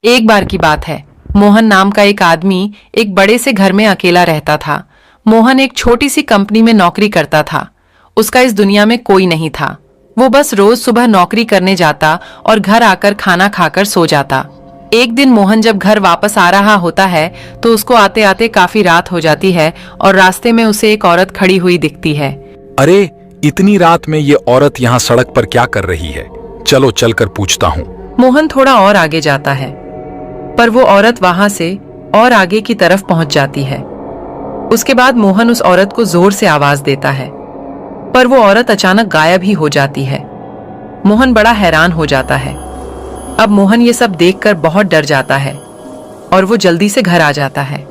एक बार की बात है, मोहन नाम का एक आदमी एक बड़े से घर में अकेला रहता था। मोहन एक छोटी सी कंपनी में नौकरी करता था। उसका इस दुनिया में कोई नहीं था। वो बस रोज सुबह नौकरी करने जाता और घर आकर खाना खाकर सो जाता। एक दिन मोहन जब घर वापस आ रहा होता है तो उसको आते आते काफी रात हो जाती है और रास्ते में उसे एक औरत खड़ी हुई दिखती है। अरे, इतनी रात में ये औरत यहाँ सड़क पर क्या कर रही है? चलो चलकर पूछता हूँ। मोहन थोड़ा और आगे जाता है, पर वो औरत वहां से और आगे की तरफ पहुंच जाती है। उसके बाद मोहन उस औरत को जोर से आवाज देता है, पर वो औरत अचानक गायब ही हो जाती है। मोहन बड़ा हैरान हो जाता है। अब मोहन ये सब देखकर बहुत डर जाता है और वो जल्दी से घर आ जाता है।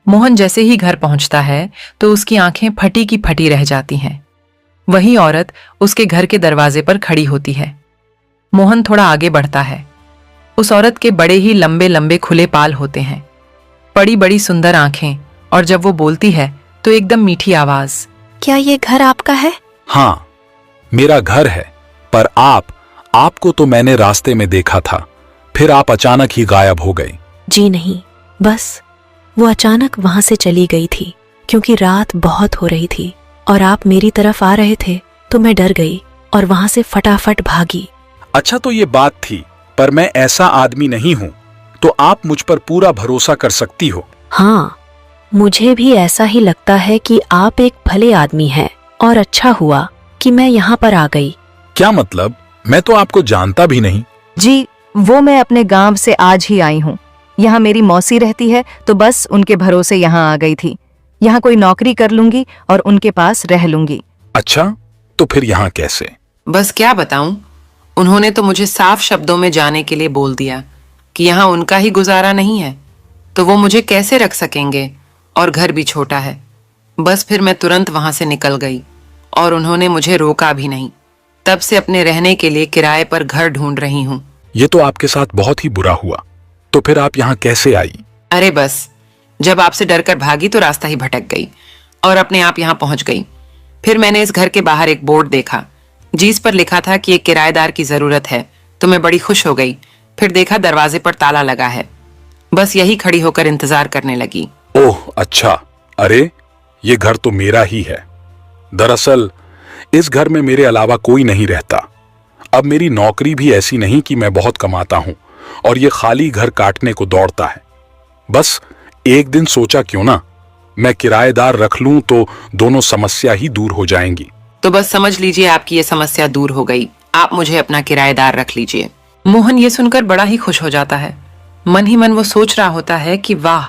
मोहन जैसे ही घर पहुंचता है तो उसकी आंखें फटी की फटी रह जाती हैं। वही औरत उसके घर के दरवाजे पर खड़ी होती है। मोहन थोड़ा आगे बढ़ता है। उस औरत के बड़े ही लंबे लंबे खुले बाल होते हैं, बड़ी बड़ी सुंदर आंखें, और जब वो बोलती है तो एकदम मीठी आवाज। क्या ये घर आपका है? हाँ, मेरा घर है, पर आपको तो मैंने रास्ते में देखा था, फिर आप अचानक ही गायब हो गए। जी नहीं, बस वो अचानक वहां से चली गई थी क्योंकि रात बहुत हो रही थी और आप मेरी तरफ आ रहे थे तो मैं डर गई और वहां से फटाफट भागी। अच्छा, तो ये बात थी, पर मैं ऐसा आदमी नहीं हूँ, तो आप मुझ पर पूरा भरोसा कर सकती हो। हाँ, मुझे भी ऐसा ही लगता है कि आप एक भले आदमी हैं और अच्छा हुआ कि मैं यहाँ पर आ गई। क्या मतलब? मैं तो आपको जानता भी नहीं। जी, वो मैं अपने गांव से आज ही आई हूँ। यहाँ मेरी मौसी रहती है तो बस उनके भरोसे यहाँ आ गई थी। यहाँ कोई नौकरी कर लूंगी और उनके पास रह लूंगी। अच्छा, तो फिर यहाँ कैसे? बस क्या बताऊं, उन्होंने तो मुझे साफ शब्दों में जाने के लिए बोल दिया कि यहाँ उनका ही गुजारा नहीं है, तो वो मुझे कैसे रख सकेंगे, और घर भी छोटा है। बस फिर मैं तुरंत वहां से निकल गई और उन्होंने मुझे रोका भी नहीं। तब से अपने रहने के लिए किराए पर घर ढूंढ रही हूँ। ये तो आपके साथ बहुत ही बुरा हुआ। तो फिर आप यहाँ कैसे आई? अरे बस, जब आपसे डरकर भागी तो रास्ता ही भटक गई और अपने आप यहाँ पहुंच गई। फिर मैंने इस घर के बाहर एक बोर्ड देखा जिस पर लिखा था कि एक किराएदार की जरूरत है, तो मैं बड़ी खुश हो गई। फिर देखा दरवाजे पर ताला लगा है। बस यही खड़ी होकर इंतजार करने लगी। ओह अच्छा, अरे ये घर तो मेरा ही है। दरअसल इस घर में मेरे अलावा कोई नहीं रहता। अब मेरी नौकरी भी ऐसी नहीं कि मैं बहुत कमाता हूं और ये खाली घर काटने को दौड़ता है। बस एक दिन सोचा क्यों ना मैं किराएदार रख लूं तो दोनों समस्या ही दूर हो जाएंगी। तो बस समझ लीजिए आपकी ये समस्या दूर हो गई। आप मुझे अपना किराएदार रख लीजिए। मोहन ये सुनकर बड़ा ही खुश हो जाता है। मन ही मन वो सोच रहा होता है कि वाह,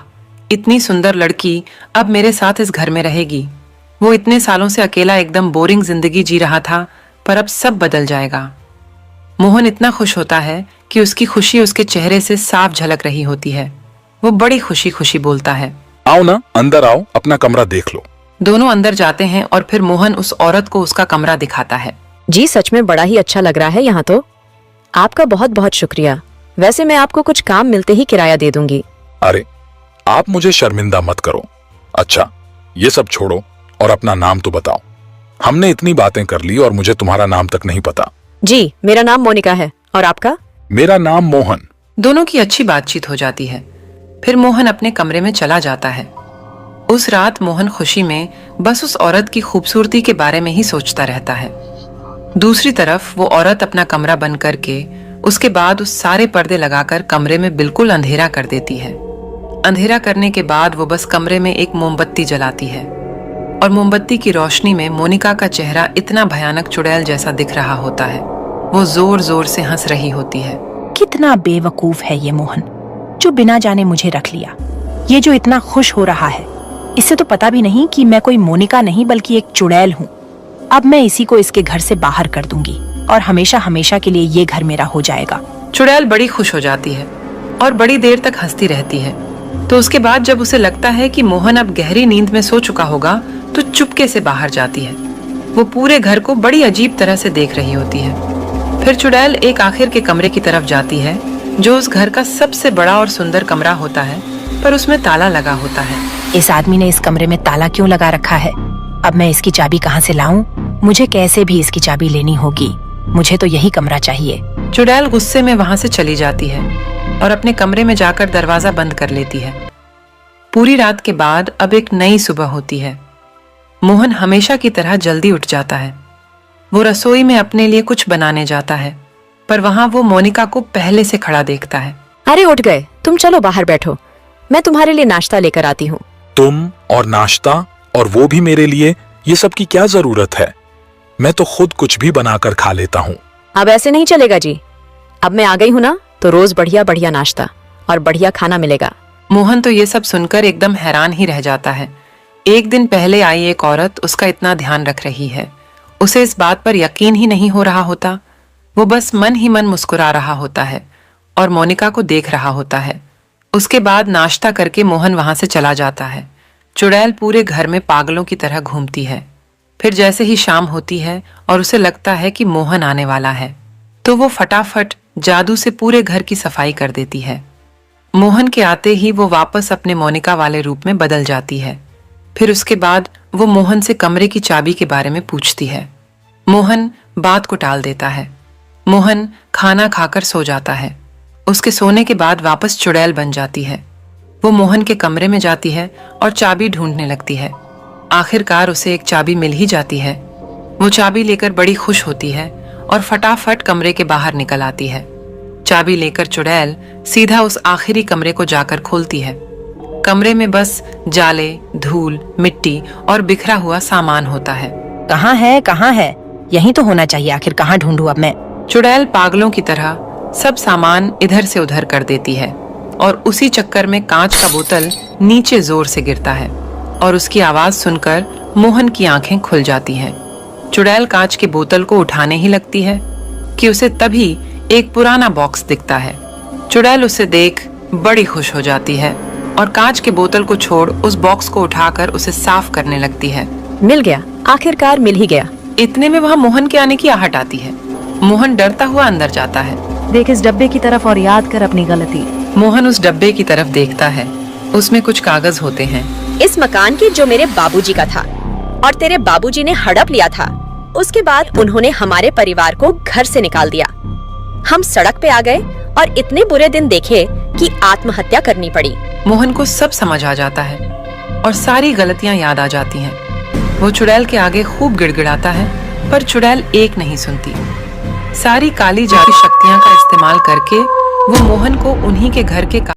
इतनी सुंदर लड़की अब मेरे साथ इस घर में रहेगी। वो इतने सालों से अकेला एकदम बोरिंग जिंदगी जी रहा था, पर अब सब बदल जाएगा। मोहन इतना खुश होता है कि उसकी खुशी उसके चेहरे से साफ झलक रही होती है। वो बड़ी खुशी खुशी बोलता है, आओ ना, अंदर आओ, अपना कमरा देख लो। दोनों अंदर जाते हैं और फिर मोहन उस औरत को उसका कमरा दिखाता है। जी सच में बड़ा ही अच्छा लग रहा है यहाँ तो। आपका बहुत बहुत शुक्रिया। वैसे मैं आपको कुछ काम मिलते ही किराया दे दूंगी। अरे आप मुझे शर्मिंदा मत करो। अच्छा, ये सब छोड़ो और अपना नाम तो बताओ। हमने इतनी बातें कर ली और मुझे तुम्हारा नाम तक नहीं पता। जी, मेरा नाम मोनिका है। और आपका? मेरा नाम मोहन। दोनों की अच्छी बातचीत हो जाती है। फिर मोहन अपने कमरे में चला जाता है। उस रात मोहन खुशी में बस उस औरत की खूबसूरती के बारे में ही सोचता रहता है। दूसरी तरफ वो औरत अपना कमरा बंद करके उसके बाद उस सारे पर्दे लगाकर कमरे में बिल्कुल अंधेरा कर देती है। अंधेरा करने के बाद वो बस कमरे में एक मोमबत्ती जलाती है और मोमबत्ती की रोशनी में मोनिका का चेहरा इतना भयानक चुड़ैल जैसा दिख रहा होता है। वो जोर जोर से हंस रही होती है। कितना बेवकूफ है ये मोहन, जो बिना जाने मुझे रख लिया। ये जो इतना खुश हो रहा है, इससे तो पता भी नहीं कि मैं कोई मोनिका नहीं बल्कि एक चुड़ैल हूँ। अब मैं इसी को इसके घर से बाहर कर दूंगी और हमेशा हमेशा के लिए ये घर मेरा हो जाएगा। चुड़ैल बड़ी खुश हो जाती है और बड़ी देर तक हंसती रहती है। तो उसके बाद जब उसे लगता है कि मोहन अब गहरी नींद में सो चुका होगा, तो चुपके से बाहर जाती है। वो पूरे घर को बड़ी अजीब तरह से देख रही होती है। फिर चुड़ैल एक आखिर के कमरे की तरफ जाती है, जो उस घर का सबसे बड़ा और सुंदर कमरा होता है, पर उसमें ताला लगा होता है। इस आदमी ने इस कमरे में ताला क्यों लगा रखा है? अब मैं इसकी चाबी कहाँ से लाऊं? मुझे कैसे भी इसकी चाबी लेनी होगी। मुझे तो यही कमरा चाहिए। चुड़ैल गुस्से में वहां से चली जाती है और अपने कमरे में जाकर दरवाजा बंद कर लेती है। पूरी रात के बाद अब एक नई सुबह होती है। मोहन हमेशा की तरह जल्दी उठ जाता है। वो रसोई में अपने लिए कुछ बनाने जाता है, पर वहां वो मोनिका को पहले से खड़ा देखता है। अरे उठ गए, तुम चलो बाहर बैठो, मैं तुम्हारे लिए नाश्ता लेकर आती हूँ। तुम और नाश्ता, और वो भी मेरे लिए? ये सब की क्या जरूरत है? मैं तो खुद कुछ भी बनाकर खा लेता हूँ। अब ऐसे नहीं चलेगा जी, अब मैं आ गई हूँ ना, तो रोज बढ़िया बढ़िया नाश्ता और बढ़िया खाना मिलेगा। मोहन तो ये सब सुनकर एकदम हैरान ही रह जाता है। एक दिन पहले आई एक औरत उसका इतना ध्यान रख रही है। उसे इस बात पर यकीन ही नहीं हो रहा होता। वो बस मन ही मन मुस्कुरा रहा होता है और मोनिका को देख रहा होता है। उसके बाद नाश्ता करके मोहन वहां से चला जाता है। चुड़ैल पूरे घर में पागलों की तरह घूमती है। फिर जैसे ही शाम होती है और उसे लगता है कि मोहन आने वाला है, तो वो फटाफट जादू से पूरे घर की सफाई कर देती है। मोहन के आते ही वो वापस अपने मोनिका वाले रूप में बदल जाती है। फिर उसके बाद वो मोहन से कमरे की चाबी के बारे में पूछती है। मोहन बात को टाल देता है। मोहन खाना खाकर सो जाता है। उसके सोने के बाद वापस चुड़ैल बन जाती है। वो मोहन के कमरे में जाती है और चाबी ढूंढने लगती है। आखिरकार उसे एक चाबी मिल ही जाती है। वो चाबी लेकर बड़ी खुश होती है और फटाफट कमरे के बाहर निकल आती है। चाबी लेकर चुड़ैल सीधा उस आखिरी कमरे को जाकर खोलती है। कमरे में बस जाले, धूल, मिट्टी और बिखरा हुआ सामान होता है। कहाँ है, कहाँ है? यहीं तो होना चाहिए। आखिर कहाँ ढूंढूं अब मैं? चुड़ैल पागलों की तरह सब सामान इधर से उधर कर देती है और उसी चक्कर में कांच का बोतल नीचे जोर से गिरता है और उसकी आवाज सुनकर मोहन की आंखें खुल जाती हैं। चुड़ैल कांच के बोतल को उठाने ही लगती है कि उसे तभी एक पुराना बॉक्स दिखता है। चुड़ैल उसे देख बड़ी खुश हो जाती है और कांच के बोतल को छोड़ उस बॉक्स को उठाकर उसे साफ करने लगती है। मिल गया, आखिरकार मिल ही गया। इतने में वहां मोहन के आने की आहट आती है। मोहन डरता हुआ अंदर जाता है। देख इस डब्बे की तरफ और याद कर अपनी गलती। मोहन उस डब्बे की तरफ देखता है। उसमें कुछ कागज होते हैं। इस मकान की जो मेरे बाबूजी का था और तेरे बाबूजी ने हड़प लिया था, उसके बाद उन्होंने हमारे परिवार को घर से निकाल दिया। हम सड़क पे आ गए और इतने बुरे दिन देखे कि आत्महत्या करनी पड़ी। मोहन को सब समझ आ जाता है और सारी गलतियां याद आ जाती हैं। वो चुड़ैल के आगे खूब गिड़गिड़ाता है, पर चुड़ैल एक नहीं सुनती। सारी काली जादुई शक्तियां का इस्तेमाल करके वो मोहन को उन्हीं के घर के